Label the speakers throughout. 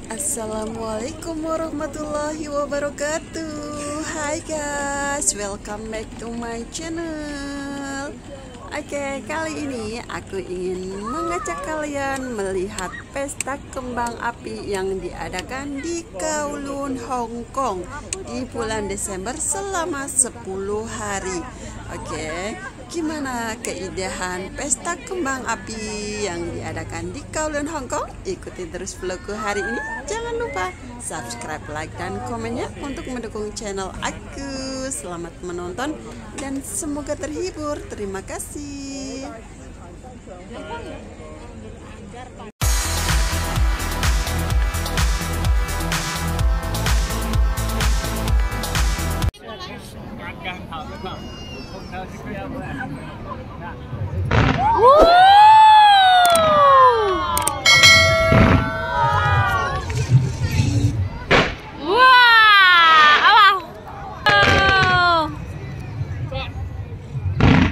Speaker 1: Assalamualaikum warahmatullahi wabarakatuh. Hai guys, welcome back to my channel. Oke, kali ini aku ingin mengajak kalian melihat pesta kembang api yang diadakan di Kowloon, Hongkong di bulan Desember selama 10 hari. Oke, gimana keindahan pesta kembang api yang diadakan di Kowloon, Hongkong? Ikuti terus vlogku hari ini. Jangan lupa subscribe, like, dan komennya untuk mendukung channel aku. Selamat menonton dan semoga terhibur. Terima kasih.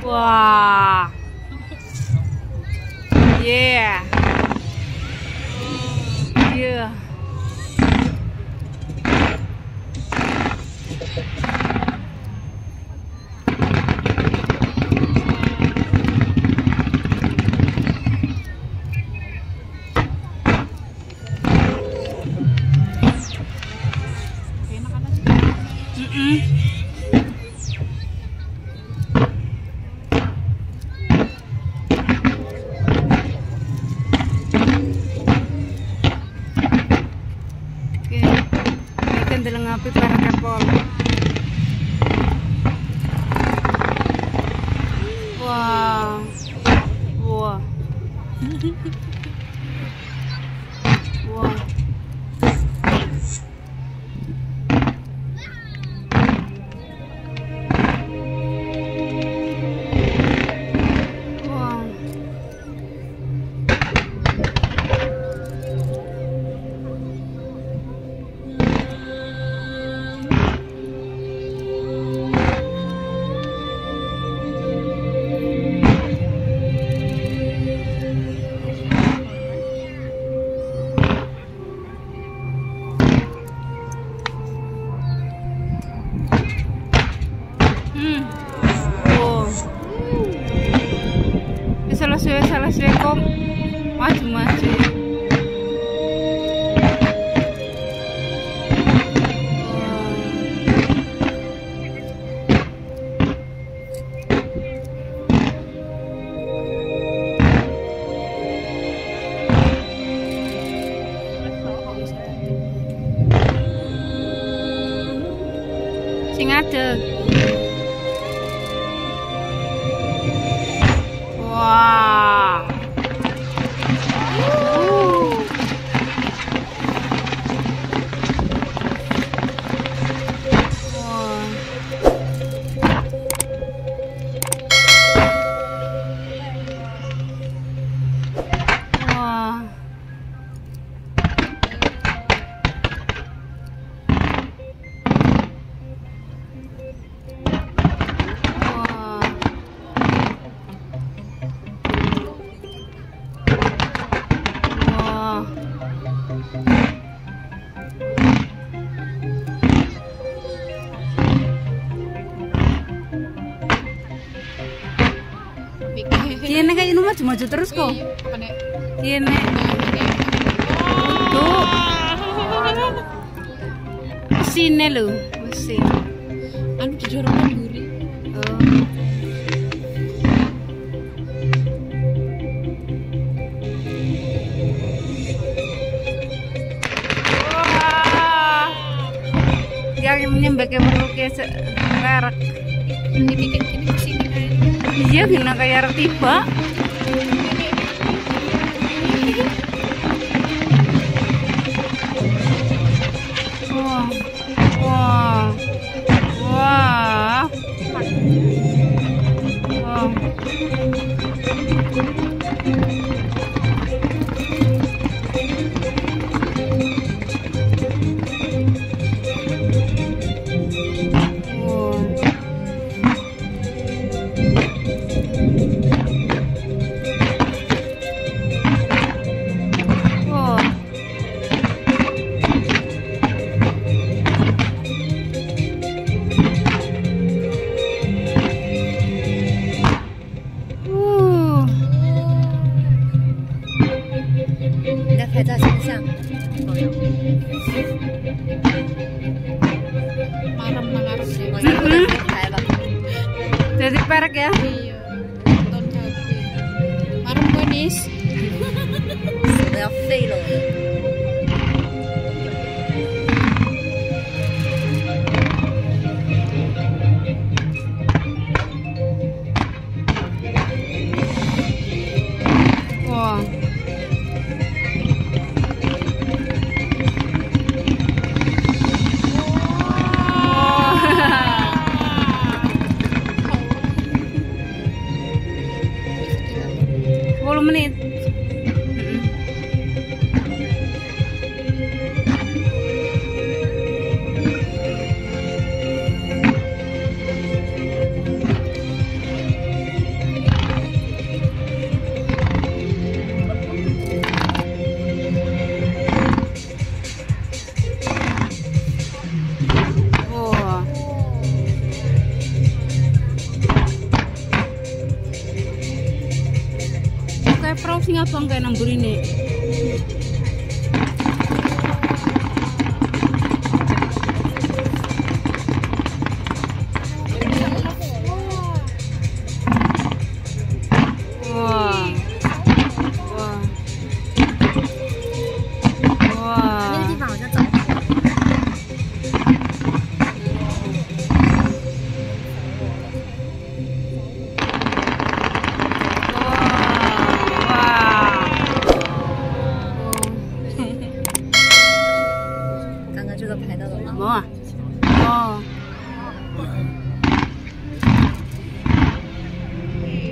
Speaker 2: Wah, yeah, yeah. Dalam api para kapol. Wah, wah, wah. Salah suwe kok maju-maju. Sing adeg. Wah. Kene kayak maju-maju terus kok. Kene. Tuh. Mesinnya lho, mesin. Anu dijorongan mburi. Oh. Wah. Yang nyembeke merluke merek. Ini kesini kayak. Iya, gina kayak tiba. Wah, wah, wah, wah. perek ya.
Speaker 3: Iya. Nonton cabe. Arem manis.
Speaker 1: Sudah fail.
Speaker 2: Wah. Oh. 10 menit. Kayak perahu sing abang kayak nambur ini. Wah. Wah. Wah. Mau ah? Oh.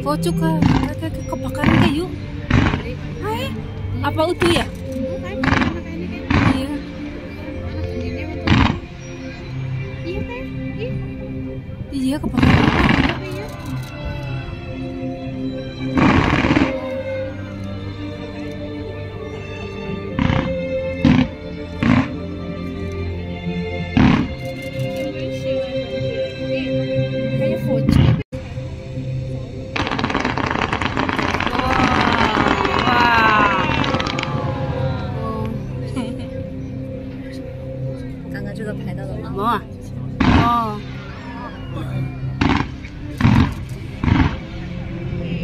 Speaker 2: Pocok kayak kebakaran kayu. Hai, apa utuh ya? Iya. Iya kebakaran. Mau ah? Oh.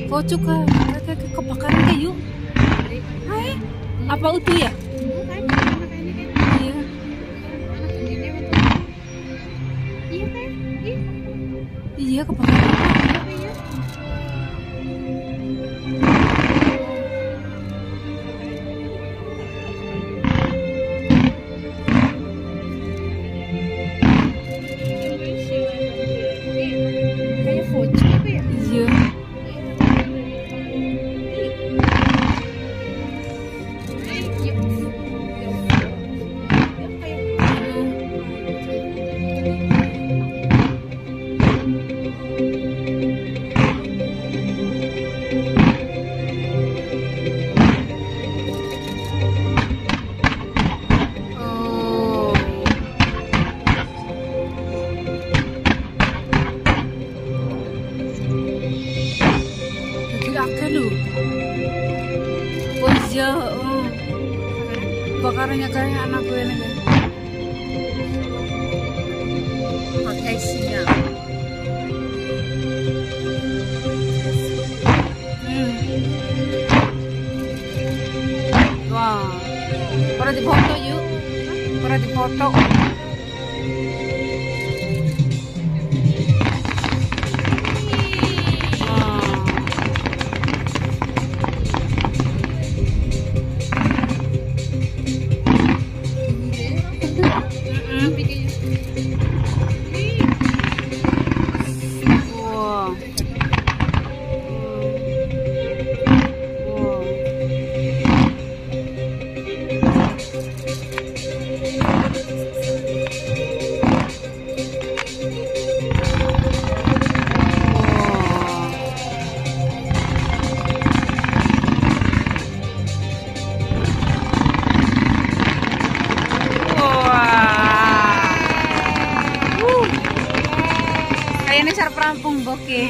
Speaker 2: Pocok kayak kebakaran kayu. Hai, apa utuh ya? Iya. Iya kebakaran. Iya. Oh iya, bakarannya kayak anak gue nih.
Speaker 1: Pakai sinyal.
Speaker 2: Wah, pernah difoto yuk, pernah difoto. Kayaknya sarap rampung boke.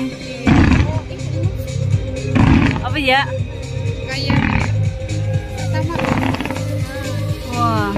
Speaker 2: Apa ya?
Speaker 3: Kayak sama.
Speaker 2: Wah.